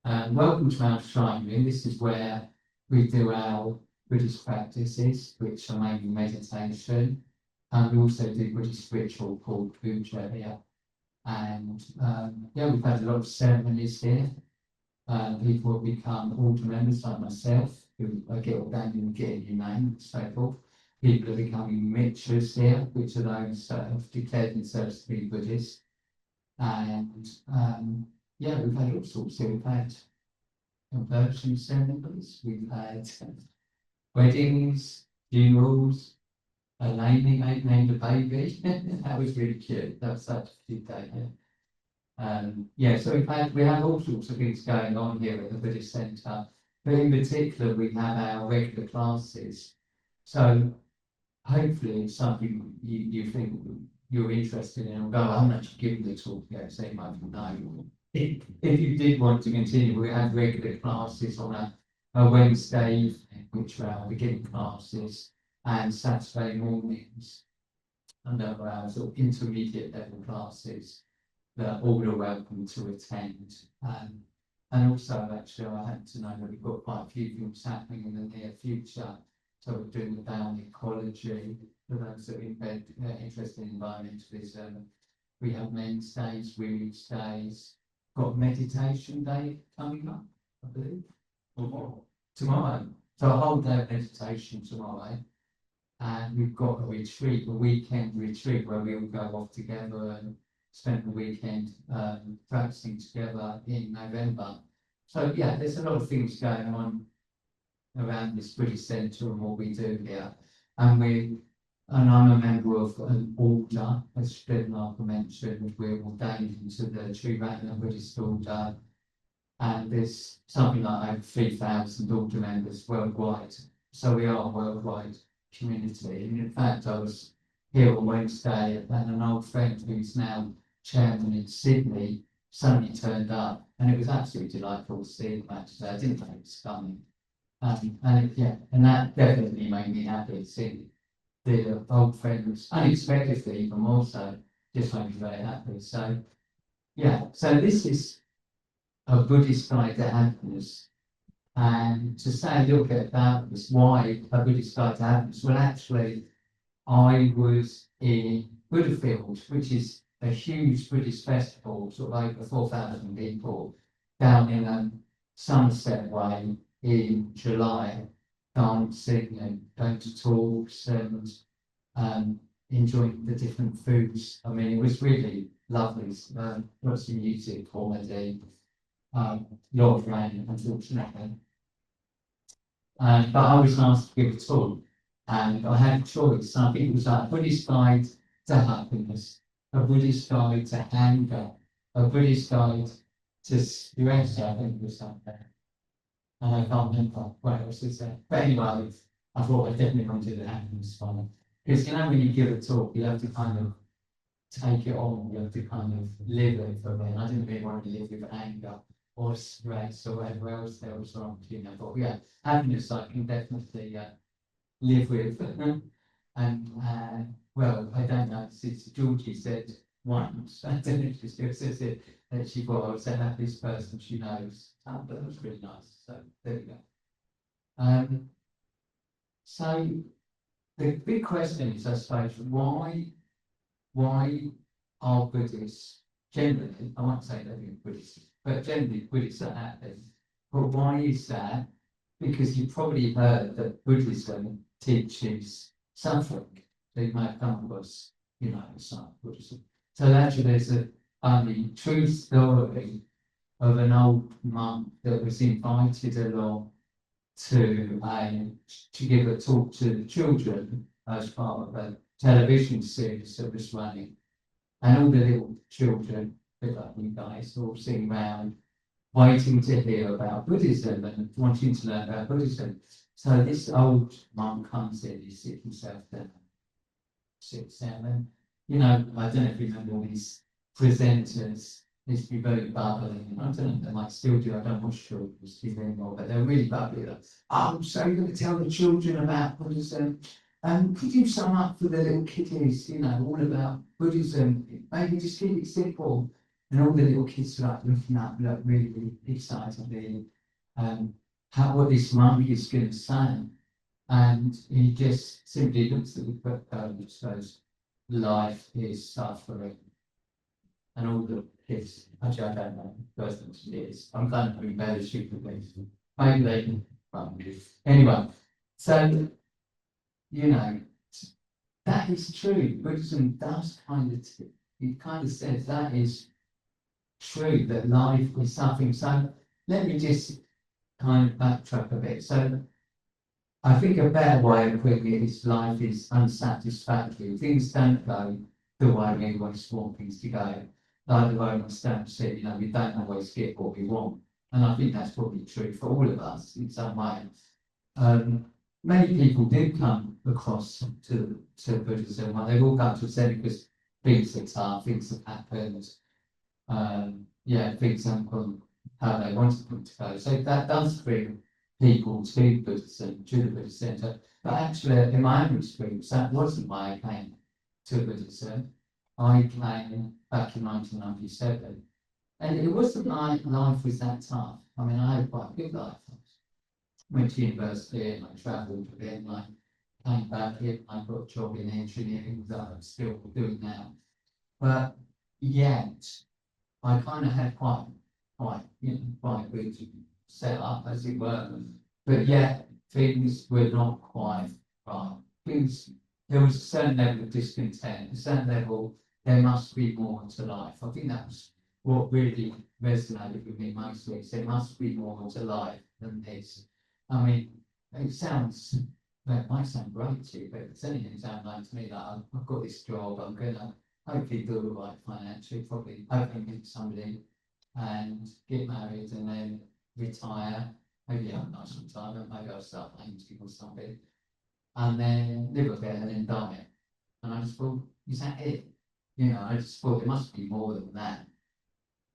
Welcome to our shrine room. This is where we do our Buddhist practices, which are mainly meditation. And we also do Buddhist ritual called puja here. And we've had a lot of ceremonies here. People have become order members like myself, who get ordained and get a new name and so forth. People are becoming mitras here, which are those that have declared themselves to be Buddhist. And we've had all sorts here. We've had conversion ceremonies, we've had weddings, funerals, a naming, I named a baby. That was really cute. That was such a cute day. So we have all sorts of things going on here at the Buddhist Centre, but in particular we have our regular classes. So hopefully it's something you think you're interested in, although I'm actually giving the talk yet, so you might know. If you did want to continue, we have regular classes on a Wednesday evening, which are our beginning classes, and Saturday mornings, and our sort of intermediate level classes that all are welcome to attend. And also, actually, I happen to know that we've got quite a few things happening in the near future. So we're doing the down ecology for those that are interested in environmentalism. We have men's days, women's days. Got meditation day coming up, I believe. Tomorrow. So a whole day of meditation tomorrow. And we've got a retreat, a weekend retreat, where we all go off together and spend the weekend practicing together in November. So there's a lot of things going on around this Buddhist Centre and what we do here. And I'm a member of an order, as Stephen mentioned. We're ordained into the True Ratna Buddhist Order, and there's something like over 3,000 order members worldwide. So we are a worldwide community. And in fact, I was here on Wednesday, and an old friend who's now chairman in Sydney suddenly turned up, and it was absolutely delightful to see him today. I didn't think it was coming. And that definitely made me happy to see the old friends, unexpectedly, even more so, just made me very happy. So this is a Buddhist guide to happiness. And to say a little bit about this, why a Buddhist guide to happiness? Well, actually, I was in Buddhafield, which is a huge Buddhist festival, sort of over 4,000 people, down in Somerset Way in July, dancing and going to talks and enjoying the different foods. I mean, it was really lovely. Lots of music, comedy, lot of rain, unfortunately. But I was asked to give a talk, and I had a choice. I think it was like a Buddhist guide to happiness, a Buddhist guide to anger, a Buddhist guide to stress, I think it was something. And I can't remember what else it said. But anyway, I thought I definitely wanted the happiness one. Because when you give a talk, you have to kind of take it on, you have to kind of live it for me. And I didn't really want to live with anger or stress or whatever else there was wrong, But happiness I can definitely live with. And I don't know, Sister Georgie said once, I don't know if she still says it, that she thought I was the happiest person she knows. But that was really nice. So there we go. So the big question is, I suppose, why are Buddhists generally, I won't say they're Buddhists, but generally Buddhists are happy. But why is that? Because you've probably heard that Buddhism teaches suffering. They might come across, some Buddhism. So actually there's a true story of an old monk that was invited along to give a talk to the children as part of a television series that was running. And all the little children, a bit like you guys, all sitting around waiting to hear about Buddhism and wanting to learn about Buddhism. So this old monk comes in, he sits himself down, and I don't know if you remember all these presenters, they used to be very bubbly. I don't know if they might still do, I don't know sure it was anymore, but they're really bubbly. So you're going to tell the children about Buddhism. Could you sum up for the little kiddies, all about Buddhism? Maybe just keep it simple. And all the little kids were like looking up, like really excitedly, what this monk is going to say. And he just simply looks at the book and goes, life is suffering. And all the kids, actually, I don't know, first thing it is. I'm kind of being very stupid things. Maybe they can, well, anyway, so, you know, that is true. Buddhism does it kind of says that is true, that life is suffering. So let me just kind of backtrack a bit. So I think a better way of putting it is life is unsatisfactory. Things don't go the way we always want things to go. Like the Roman stamp said, we don't always get what we want. And I think that's probably true for all of us in some way. Many people did come across to Buddhism. Well, they've all come to Zen because things are tough, things have happened. Things haven't gone how they wanted them to go. So that does bring people to Buddhism, to the Buddhist Centre. But actually, in my own experience, that wasn't why I came to Buddhism. I came back in 1997. And it wasn't like life was that tough. I mean, I had quite a good life. I went to university and I travelled a bit and I came back here and I got a job in engineering that I'm still doing now. But yet, I kind of had quite a good set up, as it were. But yet, things were not quite right. There was a certain level of discontent, a certain level, there must be more to life. I think that was what really resonated with me mostly. There must be more to life than this. I mean, it might sound great to you, but it's only going to sound like to me that I've got this job, I'm going to hopefully do all right financially, probably hopefully meet somebody and get married and then retire, maybe have a nice retirement, maybe I'll start painting or something, and then live a bit and then die. And I just thought, is that it? I just thought there must be more than that.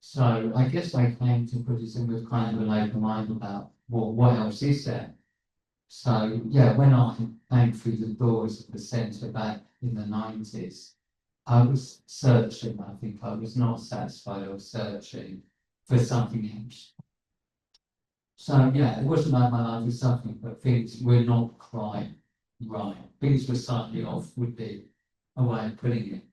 So I guess I came to Buddhism with kind of an open mind about what else is there. So when I came through the doors of the centre back in the 90s, I was searching, I think I was not satisfied, I was searching for something else. So it wasn't like my life was suffering, but things were not quite right. Things were slightly off, would be a way of putting it.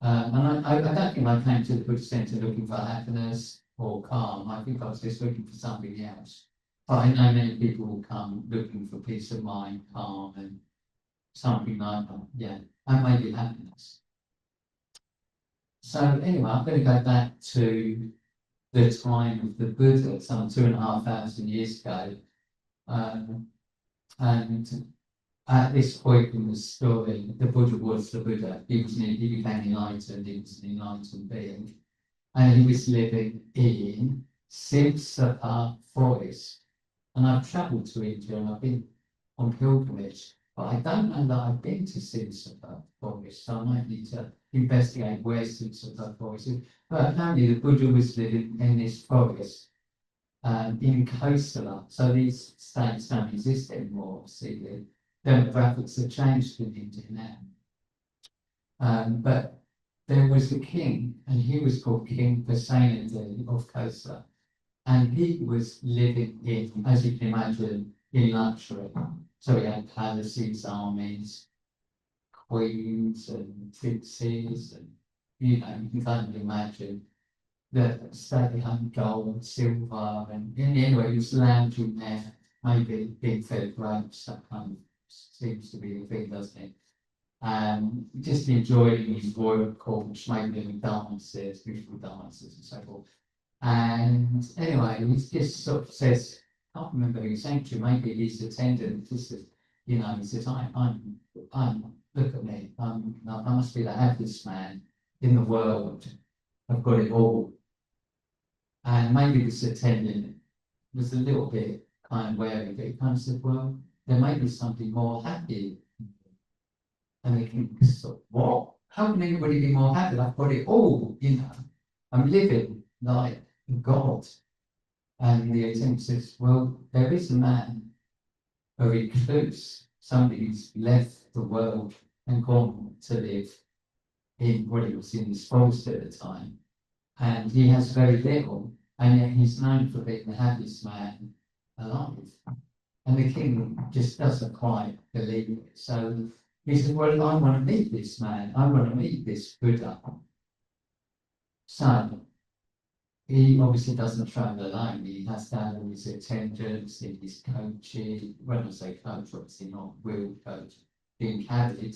And I don't think I came to the Buddhist Centre looking for happiness or calm. I think I was just looking for something else. But I know many people will come looking for peace of mind, calm, and something like that. And maybe happiness. So anyway, I'm going to go back to the time of the Buddha, some 2,500 years ago. And at this point in the story, the Buddha was the Buddha. He became enlightened, he was an enlightened being. And he was living in Simsapa forest. And I've travelled to India and I've been on pilgrimage, but I don't know that I've been to Simsapa forest, so I might need to investigate where Simsapa forest is. But apparently the Buddha was living in this forest in Colchester. So these states don't exist anymore, obviously. The demographics have changed in India now. But there was a king, and he was called King Pasenadi of Colchester. And he was living in, as you can imagine, in luxury. So he had palaces, armies, queens and princes, and you can kind of imagine the state had gold, silver, and anyway, he was lounging there, maybe big fed grapes, that kind of seems to be the thing, doesn't it? Just enjoying his royal court, maybe with dances, beautiful dances and so forth. And anyway, he just sort of says, I can't remember who he sang to, maybe his attendant, just says, he says, I'm look at me, I must be the happiest man in the world. I've got it all. And maybe this attendant was a little bit kind of wary, but he kind of said, well, there may be something more happy. And they can sort of, what? How can anybody be more happy? I've got it all, I'm living like God. And the attendant says, well, there is a man, a recluse, somebody who's left the world and gone to live in what it was in this forest at the time. and he has very little, and yet he's known for being the happiest man alive. And the king just doesn't quite believe it. So he says, well, I want to meet this man. I want to meet this Buddha. So he obviously doesn't travel alone. He has to have all his attendants, his coaches. When I say coach, obviously not real coach, being carried,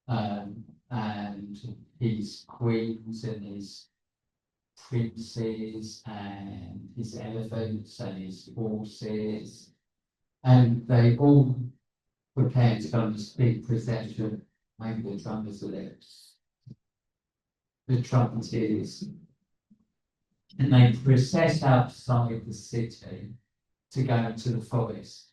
and his queens and his princes and his elephants and his horses, and they all prepare to go on this big procession. Maybe the trumpets are there, the trumpeters, and they process outside the city to go into the forest.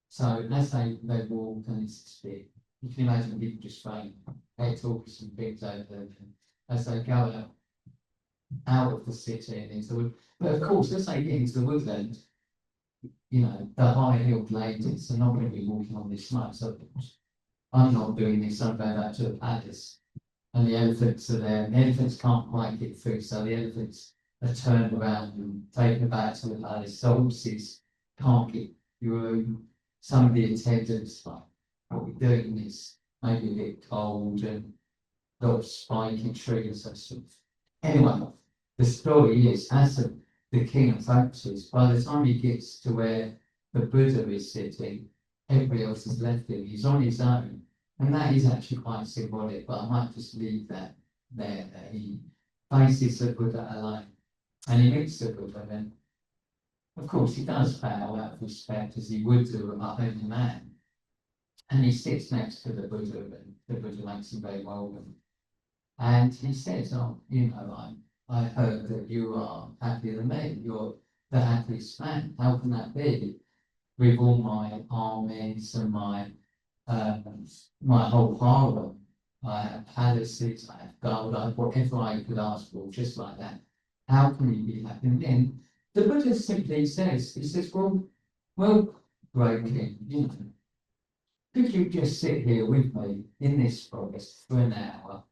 So as they walk, and it's big, you can imagine people just throwing their talks and things over them as they go out of the city and into the wood. But of course, as they get into the woodland, you know, the high-heeled ladies are not going to be walking on this much. So I'm not doing this, I'm going back to the palace. And the elephants are there, and the elephants can't quite get through, so the elephants are turned around and taken back to the palace. The horses can't get through. Some of the attendants, like, what we're doing is maybe a bit cold and a lot of spiky trees and stuff. Anyway, the story is, as the king approaches, by the time he gets to where the Buddha is sitting, everybody else has left him. He's on his own. And that is actually quite symbolic, but I might just leave that there, that he faces the Buddha alone. And he meets the Buddha, and of course he does bow out of respect as he would to a holy man. And he sits next to the Buddha, and the Buddha makes him very welcome. And he says, oh, you know, I heard that you are happier than me. You're the happiest man. How can that be? With all my armies and my whole harem, I have palaces, I have gold, I have whatever I could ask for, just like that. How can you be happy? And then the Buddha simply says, he says, well, great king, you know, could you just sit here with me in this forest for an hour?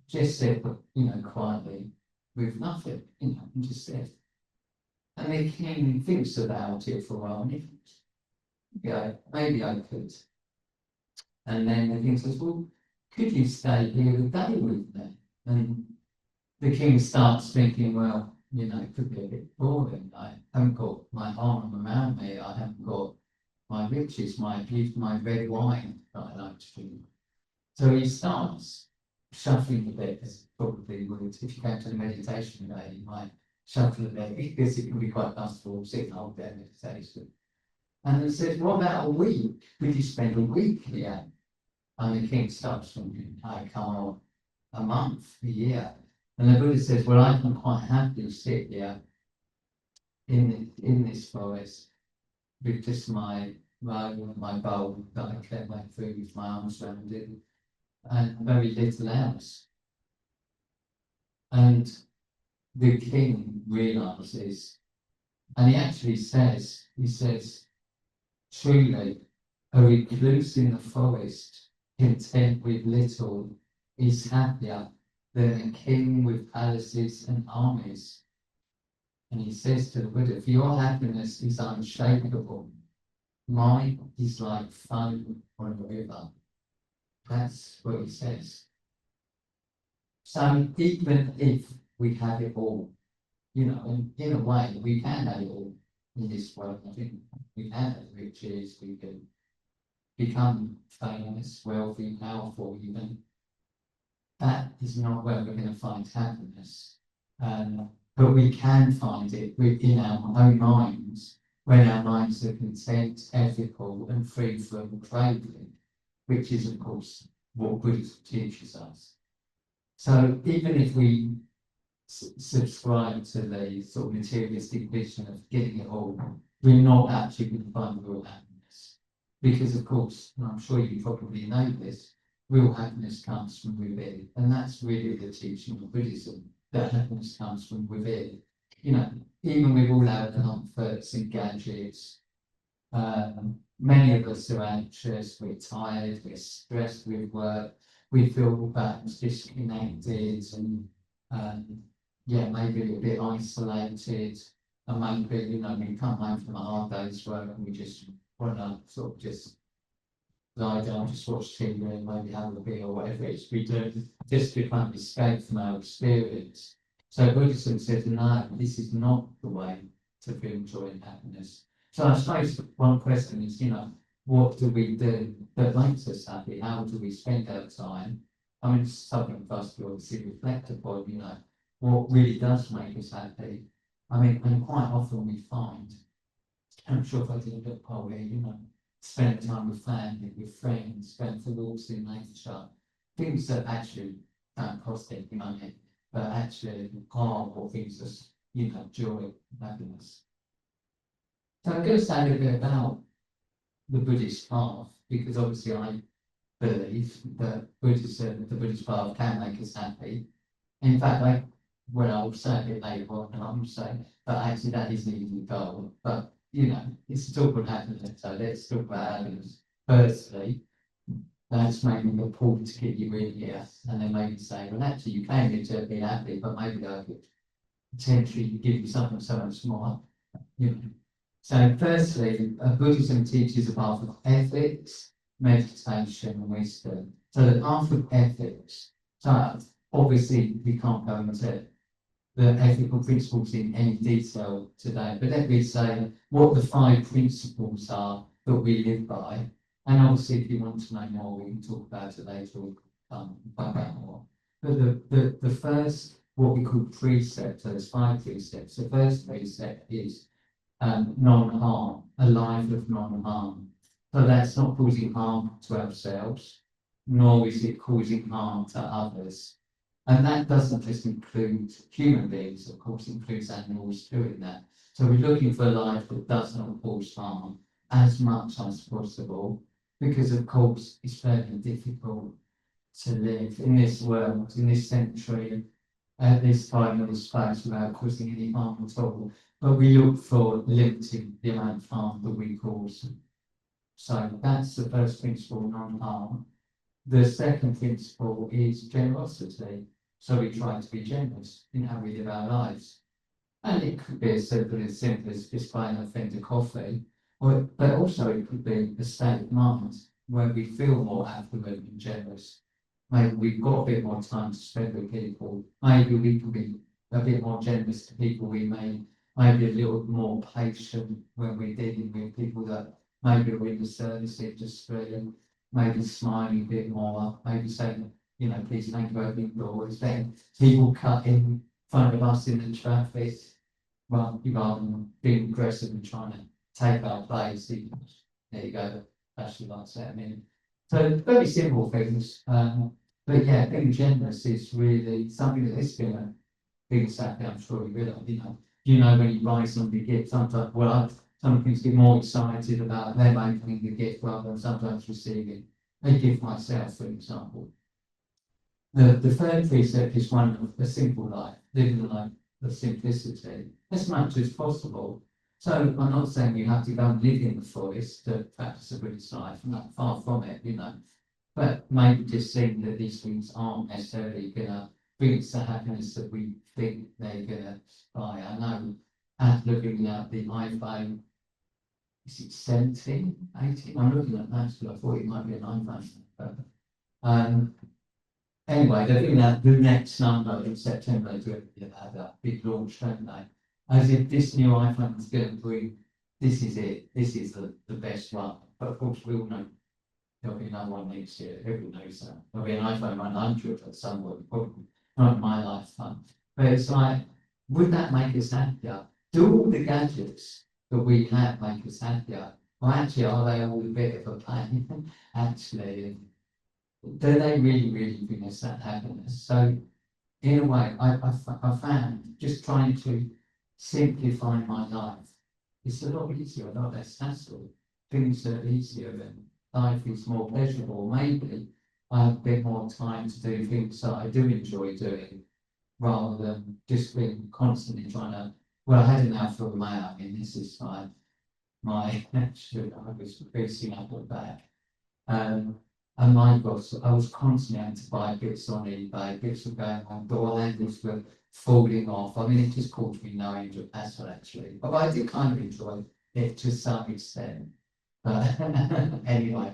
Just sit, you know, quietly, with nothing, you know, and just sit. And the king thinks about it for a while, and he thinks, yeah, maybe I could. And then the king says, well, could you stay here a day with me? And the king starts thinking, well, you know, it could be a bit boring. I haven't got my arm around me. I haven't got my riches, my beauty, my red wine that I like to drink. So he starts shuffling a bit, as probably would. If you go to the meditation day, you might shuffle a bit because it can be quite comfortable sitting all day meditation. And he says, what about a week? Could you spend a week here? And the king starts thinking, I come on, a month, a year. And the Buddha says, well, I can quite happily sit here in this forest with just my bowl that I kept my food with my arms around it, and very little else. And the king realizes, and he actually says, truly, a recluse in the forest, content with little, is happier than a king with palaces and armies. And he says to the Buddha, if your happiness is unshakable, mine is like foam on a river. That's what he says. So even if we have it all, you know, in a way, we can have it all in this world. I think we can have riches, we can become famous, wealthy, powerful even. That is not where we're going to find happiness. But we can find it within our own minds, when our minds are content, ethical, and free from craving, which is, of course, what Buddhism teaches us. So even if we subscribe to the sort of materialistic vision of getting it all, we're not actually going to find real happiness. Because, of course, and I'm sure you probably know this, real happiness comes from within. And that's really the teaching of Buddhism, that happiness comes from within. You know, even with all our comforts and gadgets, many of us are anxious, we're tired, we're stressed with work, we feel perhaps disconnected and yeah, maybe a bit isolated, and maybe, you know, we come home from a hard day's work and we just want to sort of just lie down, just watch TV and maybe have a beer or whatever it is we do, just to kind of escape from our experience. So Buddhism says, no, this is not the way to feel joy and happiness. So I suppose one question is, you know, what do we do that makes us happy? How do we spend our time? I mean, it's something for us to obviously reflect upon, you know, what really does make us happy. I mean, and quite often we find, I'm sure if I did a book poll here, you know, spend time with family, with friends, going for walks in nature, things that actually don't cost any money, but actually are what gives us, you know, joy and happiness. So I'm going to say a little bit about the Buddhist path, because obviously I believe that Buddhism, the Buddhist path can make us happy. In fact, I'll say a bit later on, and I'm saying, but actually that is the easy goal. But, you know, it's to talk about happiness, so let's talk about happiness. Firstly, that's maybe the point to get you in here, and then maybe say, well, actually, you came here to be happy, but maybe I could potentially give you something so much more, you know. So, firstly, Buddhism teaches a path of ethics, meditation, and wisdom. So, the path of ethics, so obviously, we can't go into the ethical principles in any detail today, but let me say what the 5 principles are that we live by. And obviously, if you want to know more, we can talk about it later or find out more. But the first, what we call precept, so there's 5 precepts. The first precept is non-harm, a life of non-harm. So that's not causing harm to ourselves, nor is it causing harm to others. And that doesn't just include human beings, of course, it includes animals too in that. So we're looking for a life that does not cause harm as much as possible, because of course it's very difficult to live in this world, in this century, at this time, in this space, without causing any harm at all. But we look for limiting the amount of harm that we cause. So that's the first principle, non-harm. The second principle is generosity. So we try to be generous in how we live our lives. And it could be as simple as just buying a friend a coffee, but also it could be a state of mind where we feel more affluent and generous. Maybe we've got a bit more time to spend with people. Maybe we can be a bit more generous to people we meet. Maybe a little more patient when we're dealing with people that maybe are in the service industry. Maybe smiling a bit more. Maybe saying, you know, please thank you, opening doors. Then people cut in front of us in the traffic, rather than being aggressive and trying to take our place. There you go. Actually, like that. I mean, so very simple things. But yeah, being generous is really something that is going to be happy. I'm sure you realise. You know, when you buy somebody a gift, sometimes, some things get more excited about them opening the gift rather than sometimes receiving a gift myself, for example. The third precept is one of a simple life, living a life of simplicity as much as possible. So I'm not saying you have to go and live in the forest to practice a Buddhist life, not far from it, you know. But maybe just seeing that these things aren't necessarily going to bring us the happiness that we think they're going to buy. I know, at looking at the iPhone, is it 17, 18? I'm looking at that, so I thought it might be an iPhone. But, anyway, they're looking at the next number in September, they're going to have that big launch, don't they? As if this new iPhone is going to bring, this is it, this is the best one. But of course, we all know there'll be another one next year, everyone knows that. There'll be an iPhone 100 at some point, probably not in my lifetime. But it's like, would that make us happier? Do all the gadgets that we have make us happier? Well, actually, are they all a bit of a pain? Actually, do they really bring us that happiness? So, in a way, I found just trying to simplify my life. It's a lot easier, a lot less hassle. Things are easier and life is more pleasurable. Maybe I have a bit more time to do things that I do enjoy doing, rather than just being constantly trying to. Well, I had an alpha male. I mean, this is my actually, I was facing up and back. And my gosh, I was constantly having to buy bits on eBay, bits were going on, door handles were falling off. I mean, it just caused me no enjoy at all, actually. But I did kind of enjoy it to some extent. But anyway,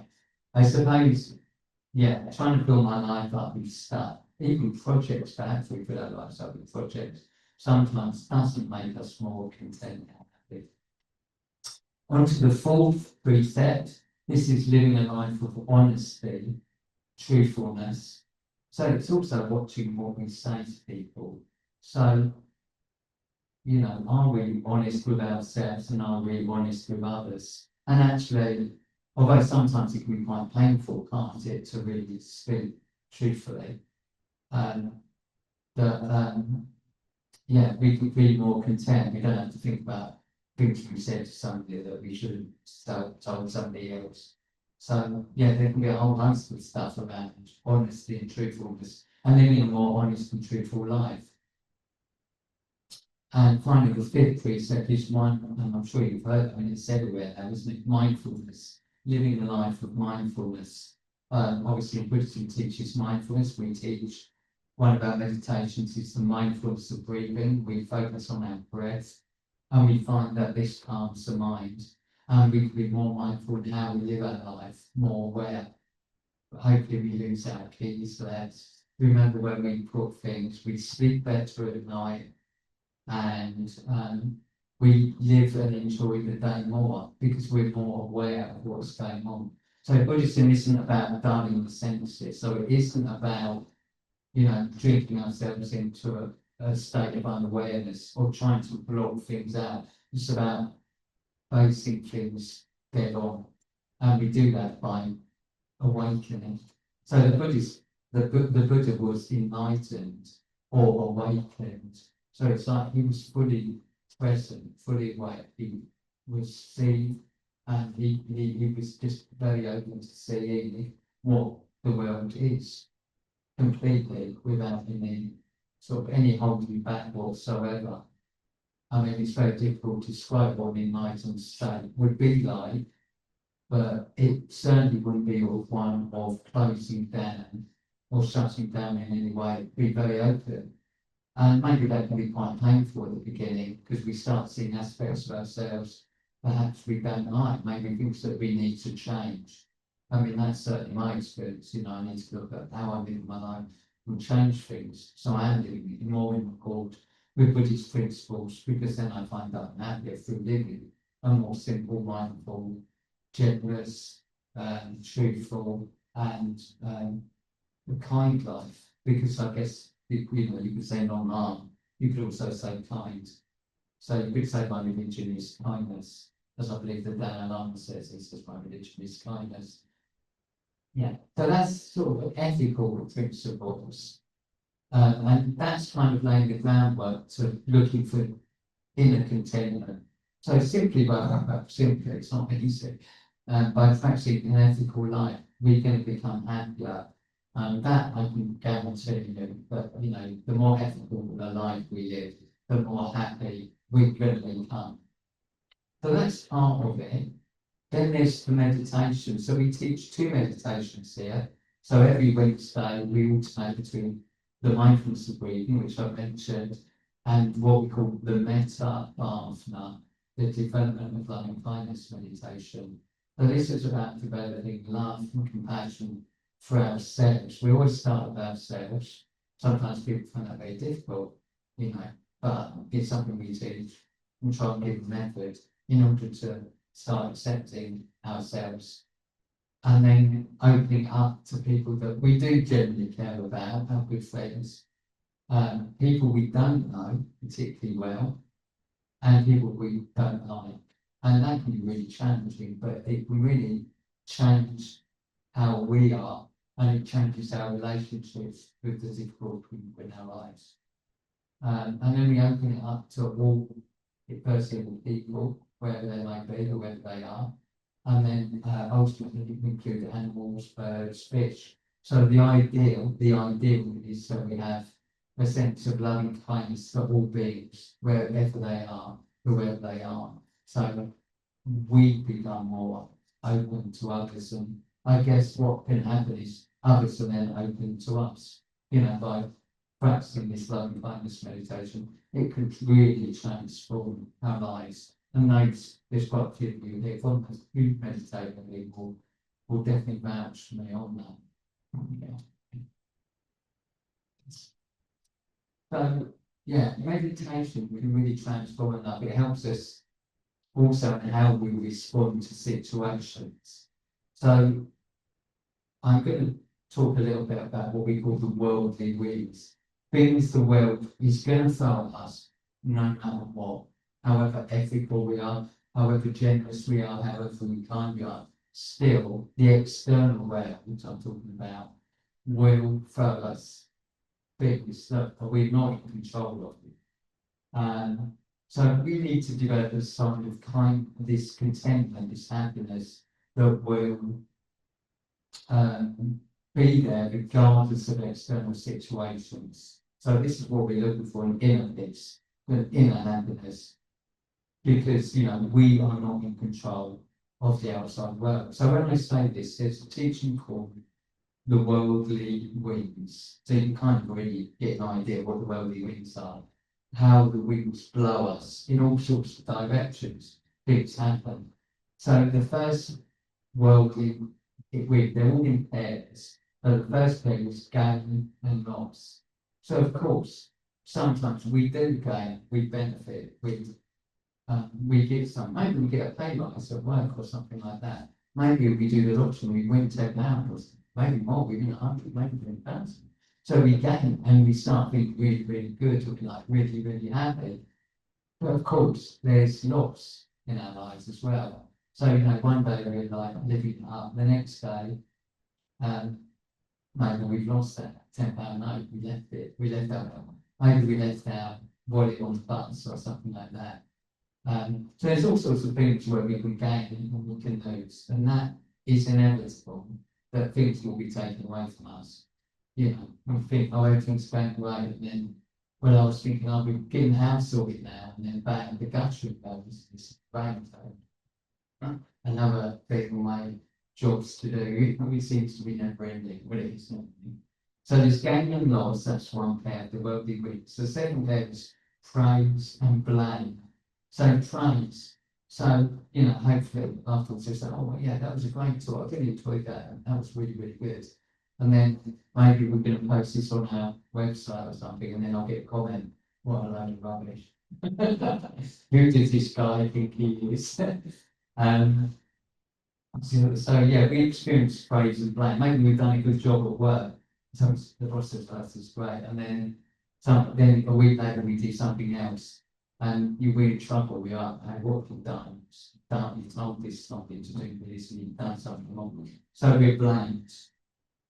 I suppose, yeah, trying to fill my life up with stuff, even projects, perhaps we could have lives up with projects, sometimes doesn't make us more content and happy. On to the fourth precept. This is living a life of honesty, truthfulness. So it's also watching what we say to people. So, you know, are we honest with ourselves and are we honest with others? And actually, although sometimes it can be quite painful, can't it, to really speak truthfully, that yeah, we can be more content. We don't have to think about things we said to somebody that we should have told somebody else. So yeah, there can be a whole host of stuff around honesty and truthfulness and living a more honest and truthful life. And finally, the fifth precept is one, and I'm sure you've heard, I mean, it's everywhere now, isn't it? Mindfulness, living a life of mindfulness. Obviously, Buddhism teaches mindfulness. We teach one of our meditations is the mindfulness of breathing. We focus on our breath, and we find that this calms the mind, and we can be more mindful in how we live our life, more aware. Hopefully, we lose our keys less. Remember when we put things, we sleep better at night, and we live and enjoy the day more because we're more aware of what's going on. So Buddhism isn't about dulling the senses. So it isn't about, you know, drinking ourselves into a state of unawareness or trying to block things out. It's about facing things dead on, and we do that by awakening. So the Buddha was enlightened or awakened. So it's like he was fully present, fully awake. He was seeing, and he was just very open to seeing what the world is completely without any sort of any holding back whatsoever. I mean, it's very difficult to describe what an enlightened state would be like, but it certainly wouldn't be one of closing down or shutting down in any way. It'd be very open. And maybe that can be quite painful at the beginning because we start seeing aspects of ourselves perhaps we don't like, maybe things that we need to change. I mean, that's certainly my experience. You know, I need to look at how I live my life and change things. So I am living it more in accord with Buddhist principles because then I find that I'm happier through living a more simple, mindful, generous, truthful, and a kind life. Because I guess you know, you could say non-harm, you could also say kind. So you could say my religion is kindness, as I believe the Dalai Lama says, he says my religion is kindness. Yeah, so that's sort of ethical principles. And that's kind of laying the groundwork to looking for inner contentment. So simply simply, it's not easy, by practicing an ethical life, we're going to become happier. And that I can guarantee you, that you know, the more ethical a life we live, the more happy we're going to become. So that's part of it. Then there's the meditation. So we teach two meditations here. So every Wednesday we alternate between the mindfulness of breathing, which I mentioned, and what we call the metta bhavana, the development of loving kindness meditation. So this is about developing love and compassion for ourselves. We always start with ourselves. Sometimes people find that very difficult, you know, but it's something we teach and try and give a method in order to start accepting ourselves and then opening up to people that we do genuinely care about, our good friends, people we don't know particularly well, and people we don't like. And that can be really challenging, but it can really change how we are, and it changes our relationships with the difficult people in our lives. And then we open it up to all personal people, wherever they might be, whoever they are. And then ultimately we include animals, birds, fish. So the ideal is that we have a sense of loving kindness for all beings, wherever they are, whoever they are. So we become more open to others and I guess what can happen is others are then open to us, by practicing this loving kindness meditation. It could really transform our lives. And there's quite a few of you here from who meditate and will definitely vouch for me on that. Yeah. So, yeah, meditation can really transform our life. It helps us also in how we respond to situations. So, I'm going to talk a little bit about what we call the worldly winds. Things the world is going to throw at us no matter what, however ethical we are, however generous we are, however kind we are, still the external realm, which I'm talking about, will throw us things that we're not in control of. So we need to develop a sort of this contentment, this happiness that will be there regardless of external situations. So this is what we're looking for, an inner peace, an inner happiness, because we are not in control of the outside world. So when I say this, there's a teaching called the worldly winds. So you can kind of really get an idea what the worldly winds are, how the winds blow us in all sorts of directions. Things happen. So the first worldly wind, they're all in pairs. So the first pair is gain and loss. So of course, sometimes we do gain, we benefit, we get some, maybe we get a pay rise at work or something like that. Maybe we do the lottery, we win 10 pounds, maybe more, we win 100, maybe 10,000. So we gain and we start feeling really, really good, we're like really, really happy. But of course, there's loss in our lives as well. So, one day we're like living up, the next day, maybe we've lost that £10 note, we left our, maybe we left our wallet on the bus or something like that. So there's all sorts of things where we can gain and we can lose, and that is inevitable, that things will be taken away from us. We think, everything's going away, and then, I was thinking, we're getting the house sorted now, and then bang, the guttering goes, this rain. Another thing, my jobs to do, it seems to be never ending, but it is not. So there's gain and loss, that's one pair, the worldly winds. The second pair is praise and blame. So praise. So, hopefully afterwards you say, yeah, that was a great talk. I really enjoyed that. That was really, really good. And then maybe we're going to post this on our website or something, and then I'll get a comment, what a load of rubbish. Who did this guy think he is? So yeah, we experience praise and blame. Maybe we've done a good job at work. So the boss says, "This is great," and then then a week later we do something else, and we're in trouble. We are, what have you done? You told this something to do with this, and you've done something wrong. So we're blamed.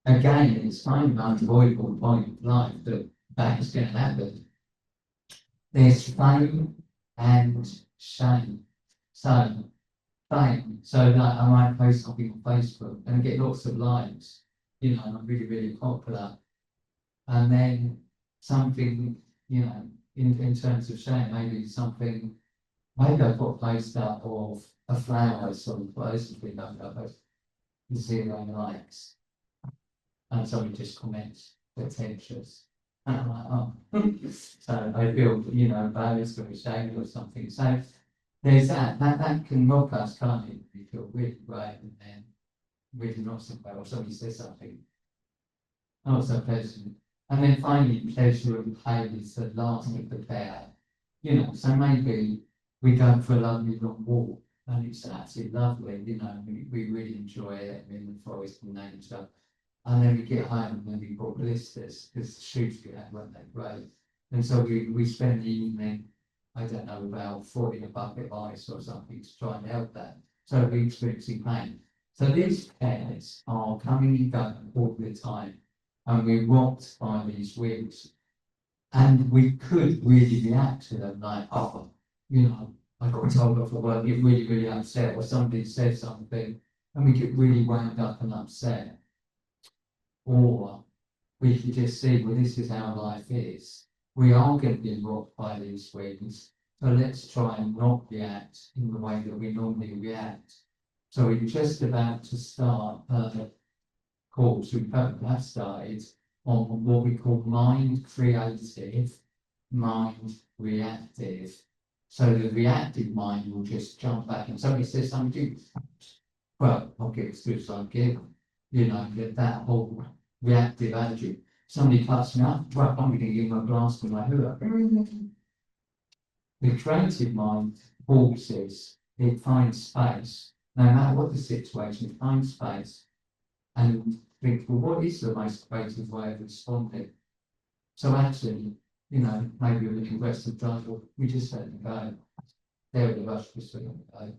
Again, it's kind of unavoidable point of life that is going to happen. There's fame and shame. So fame. So like I might post something on Facebook and get lots of likes, and I'm really, really popular. And then something, in terms of shame, maybe I've got a post up of a flower sort of post, I've got 0 likes. And somebody just comments, pretentious. And I'm like, so I feel, embarrassed or ashamed or something. So there's that can rock us, can't it? We feel really great, and then really not so well, or somebody says something not so pleasant. And then finally, pleasure and pain is the last of the pair. So maybe we go for a lovely long walk, and it's absolutely lovely, we really enjoy it, we're in the forest and nature. And then we get home and then we got blisters because the shoes we had weren't that great. And so we spend the evening, I don't know, about 40 a bucket of ice or something to try and help that. So we're experiencing pain. So these pairs are coming and going all the time, and we're rocked by these winds. And we could really react to them like, I got told off for work, get really, really upset, or somebody said something, and we get really wound up and upset. Or we could just see, well, this is how life is. We are going to be rocked by these winds, so let's try and not react in the way that we normally react. So we're just about to start a course, we have started, on what we call mind creative, mind reactive. So the reactive mind will just jump back and somebody says something, well, I'll give as good as I give. Get that whole reactive attitude. Somebody cuts me up, well, I'm going to give them a blast with my hook. The creative mind pauses, it finds space, no matter what the situation, it finds space and think, well, what is the most creative way of responding? So actually, maybe a little rest of time, we just let them go. They're the rush, just let them go.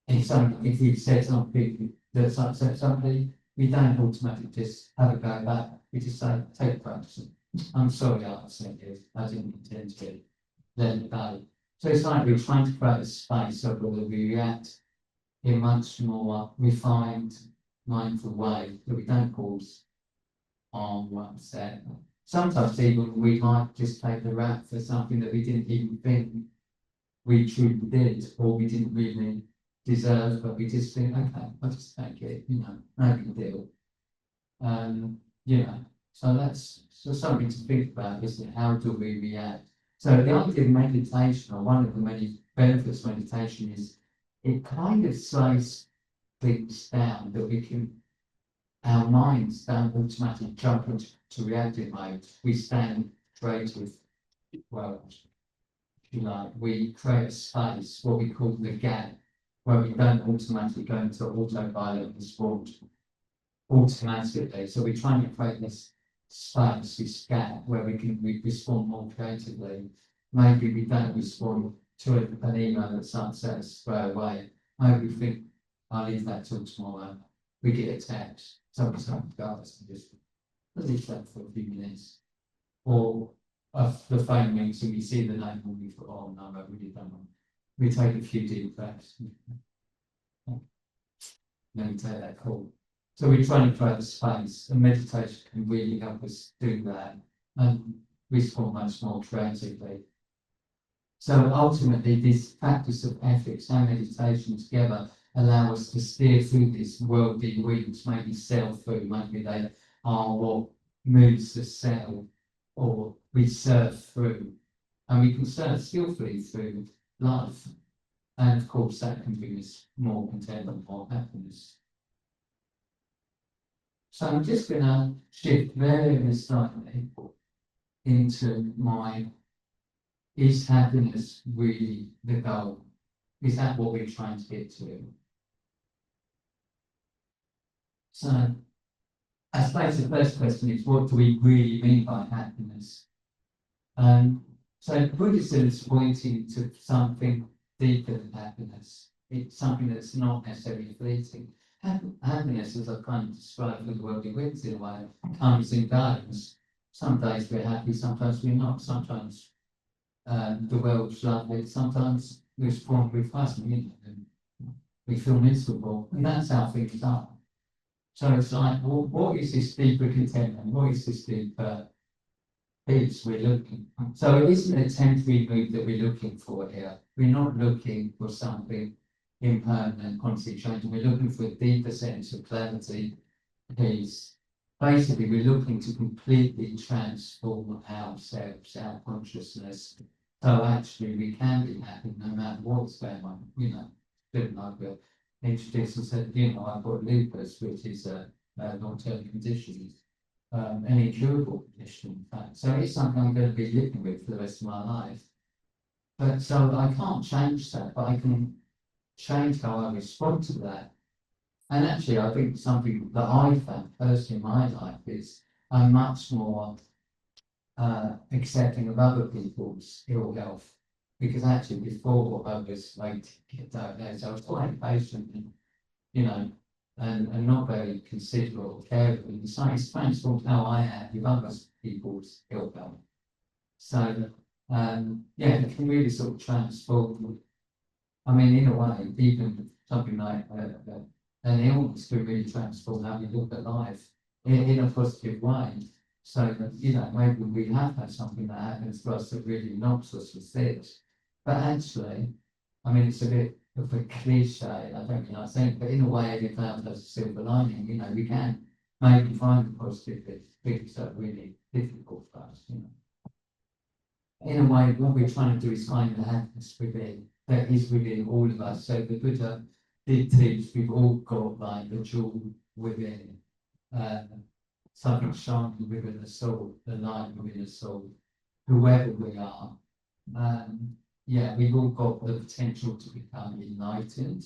If we said something that's upset somebody, we don't automatically just have a go back. We just say, take practice. I'm sorry I upset you. I didn't intend to. Let it go. So it's like we're trying to create a space so that we react in much more refined, mindful way that we don't pause on one set. Sometimes even we might just take the rap for something that we didn't even think we truly did, or we didn't really deserve, but we just think, okay, I'll just take it, no big deal. So that's something to think about, isn't it? How do we react? So the idea of meditation, or one of the many benefits of meditation, is it kind of slows things down, that our minds don't automatically jump into reactive mode. We stand creative, well, if you like, we create a space, what we call the gap, where we don't automatically go into autopilot and respond automatically. So we're trying to create this space, this gap, where we respond more creatively. Maybe we don't respond to an email that's upset us straight away. Maybe we think, I'll leave that till tomorrow. We get a text, somebody's going to go, and just leave that for a few minutes. Or the phone rings and we see the name and we thought, oh no, I really don't want. We take a few deep breaths. Then we take that call. So we're trying to create a space, and meditation can really help us do that and respond much more creatively. So ultimately, this practice of ethics and meditation together allow us to steer through this worldly winds, maybe sail through, maybe they are what moves the sail, or we surf through, and we can surf skillfully through life. And of course, that can bring us more contentment, more happiness. So I'm just going to shift very slightly into is happiness really the goal? Is that what we're trying to get to? So I suppose the first question is, what do we really mean by happiness? So Buddhism is pointing to something deeper than happiness. It's something that's not necessarily fleeting. Happiness, as I've kind of described with the worldly winds in a way, comes and goes. Some days we're happy, sometimes we're not. Sometimes the world's lovely, sometimes we're strong with us, and we feel miserable, and that's how things are. So it's like, well, what is this deeper contentment? What is this deeper peace we're looking for? So it isn't a temporary mood that we're looking for here. We're not looking for something impermanent, constantly changing. We're looking for a deeper sense of clarity, peace. Basically, we're looking to completely transform ourselves, our consciousness. So actually, we can be happy no matter what's going on. Didn't like we introduced and said, I've got lupus, which is a long-term condition, an incurable condition, in fact. So it's something I'm going to be living with for the rest of my life. But so I can't change that, but I can change how I respond to that. And actually, I think something that I found personally in my life is I'm much more accepting of other people's ill health. Because actually, before I was late to get diagnosed, I was quite impatient and not very considerate or caring. And so it's transformed how I am with other people's ill health. So, it can really sort of transform. I mean, in a way, even something like an illness can really transform how we look at life in a positive way. So that, maybe we have had something that happens to us that really knocks us for six. But actually, I mean, it's a bit of a cliche, I don't like saying, but in a way, every cloud has a silver lining. You know, we can maybe find the positive things that are really difficult for us. You know, in a way, what we're trying to do is find the happiness within that is within all of us. So the Buddha did teach we've all got like the jewel within, something shining within the soul, the light within the soul, whoever we are. Yeah, we've all got the potential to become enlightened,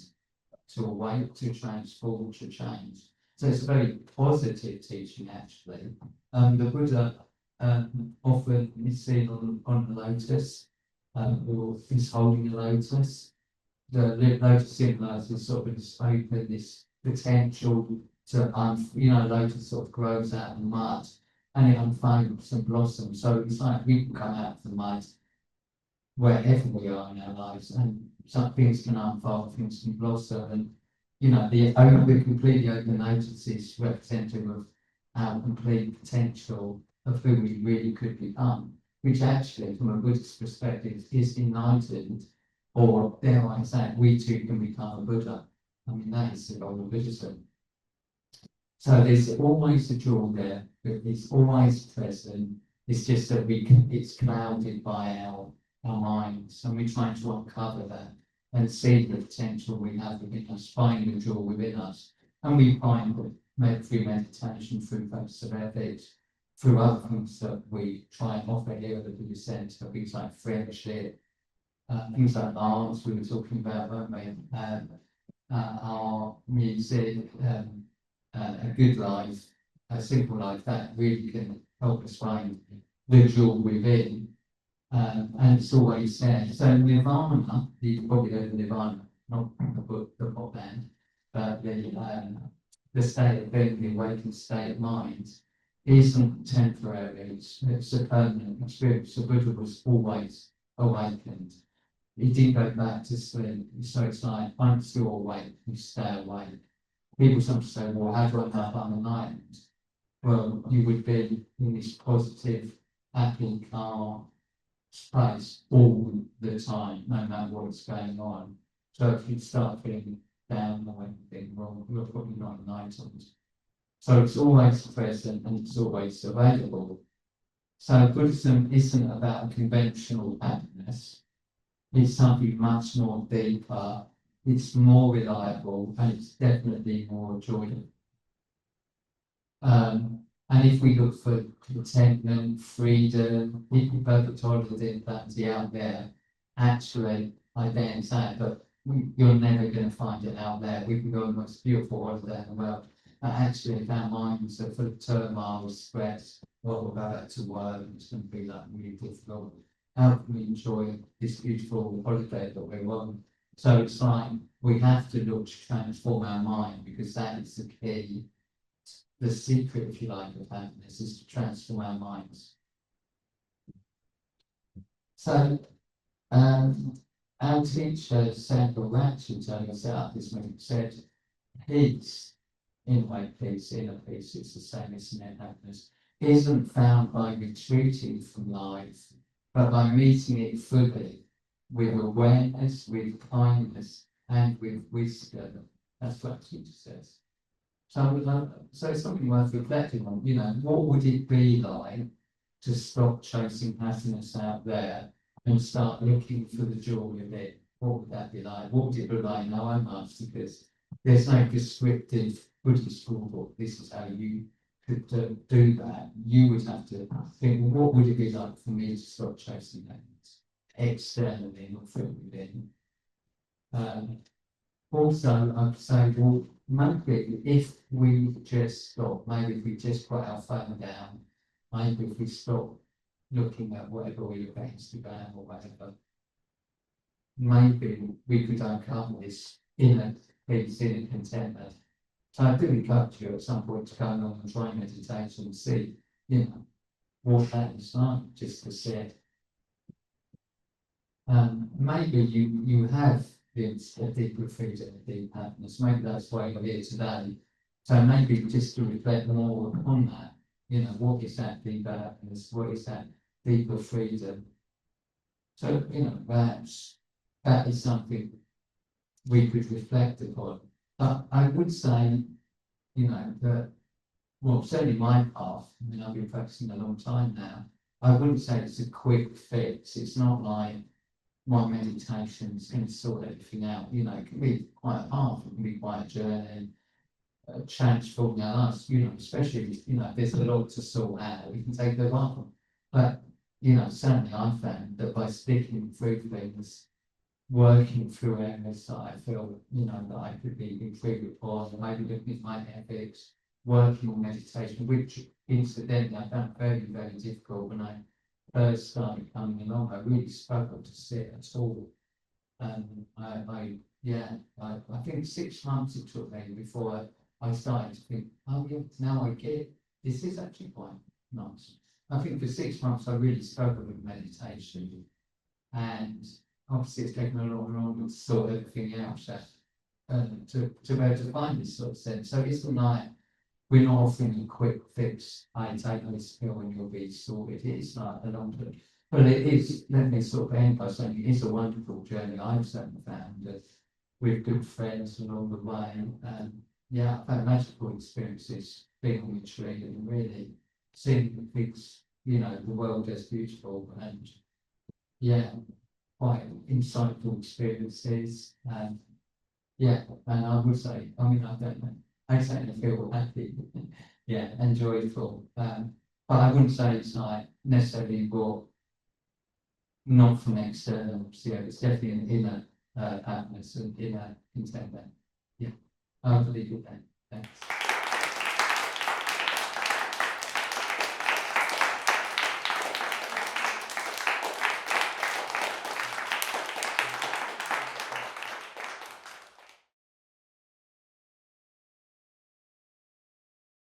to awake, to transform, to change. So it's a very positive teaching, actually. The Buddha often is seen on the lotus, or is holding a lotus. The lotus symbolizes sort of this open, this potential to, lotus sort of grows out of the mud and it unfolds and blossoms. So it's like we can come out of the mud wherever we are in our lives, and some things can unfold, things can blossom, and the completely open lotus is representative of our complete potential of who we really could become, which actually, from a Buddhist perspective, is enlightened, or dare I say, we too can become a Buddha. I mean, that is the goal of Buddhism. So there's always a jewel there, but it's always present. It's just that it's clouded by our minds, and we're trying to uncover that and see the potential we have within us, find the jewel within us. And we find that through meditation, through practice of ethics, through other things that we try and offer here at the Buddhist Centre, things like friendship, things like arts we were talking about, weren't we? Our music, a good life, a simple life, that really can help us find the jewel within. And it's always there. So Nirvana, you probably heard of Nirvana, not the book, the pop band, but the state of being, the awakened state of mind, isn't temporary, it's a permanent experience. The Buddha was always awakened. He didn't go back to sleep. So it's like, once you're awake, you stay awake. People sometimes say, well, how do I know if I'm enlightened? Well, you would be in this positive, happy, calm space all the time, no matter what's going on. So if you start feeling down or anything wrong, you're probably not enlightened. So it's always present and it's always available. So Buddhism isn't about conventional happiness. It's something much more deeper, it's more reliable, and it's definitely more joyful. And if we look for contentment, freedom, perfect holiday out there, actually, I dare say it, but you're never going to find it out there. We can go on the most beautiful holiday in the world, but actually, if our minds are full of turmoil, stress, well, we'll go back to work, and it's going to be like really difficult. How can we enjoy this beautiful holiday that we're on? So it's like we have to look to transform our mind, because that is the key. The secret, if you like, of happiness is to transform our minds. So, our teacher, Sandra Ratchet, only set up this week, said, peace, inner peace, it's the same, isn't it? Happiness isn't found by retreating from life, but by meeting it fully with awareness, with kindness, and with wisdom. That's what the teacher says. So it's something worth reflecting on. What would it be like to stop chasing happiness out there and start looking for the jewel within? What would that be like? What would it be like? No, I'm asked, because there's no prescriptive Buddhist school book. This is how you could do that. You would have to think, well, what would it be like for me to stop chasing happiness externally, not from within? Also, I'd say, well, maybe if we just stop, maybe if we just put our phone down, maybe if we stop looking at whatever we look at Instagram or whatever, maybe we could uncover this inner peace, inner contentment. So I do encourage you at some point to go along and try meditation and see, what that is like, just to see it. Maybe you have a deeper freedom, a deep happiness. Maybe that's why you're here today. So maybe just to reflect more on that. What is that deeper happiness? What is that deeper freedom? So, perhaps that is something we could reflect upon. But I would say, you know, that, well, certainly my path, I mean, I've been practicing a long time now, I wouldn't say it's a quick fix. It's not like one meditation is going to sort everything out. You know, it can be quite a path, it can be quite a journey, transforming our lives, you know, especially, you know, there's a lot to sort out, we can take a while. But, you know, certainly I found that by sticking through things, working through areas that I feel, you know, that I could be improved upon, or maybe looking at my ethics, working on meditation, which incidentally I found very, very difficult when I first started coming along. I really struggled to sit at all. I think 6 months it took me before I started to think, oh yeah, now I get it. This is actually quite nice. I think for 6 months I really struggled with meditation, and obviously it's taken a lot longer to sort everything out, so, to be able to find this sort of sense. So it's not like we're not offering a quick fix. I take this pill and you'll be sorted. It's like a long term. But it is, let me sort of end by saying it is a wonderful journey. I've certainly found that with good friends along the way. Yeah, I've had magical experiences being on the tree and really seeing things, you know, the world as beautiful, and yeah, quite insightful experiences. Yeah, and I would say, I mean, I don't know, I certainly feel happy, yeah, and joyful. But I wouldn't say it's like necessarily brought not from external. So yeah, it's definitely an inner happiness and inner contentment. Yeah, I believe it then. Thanks.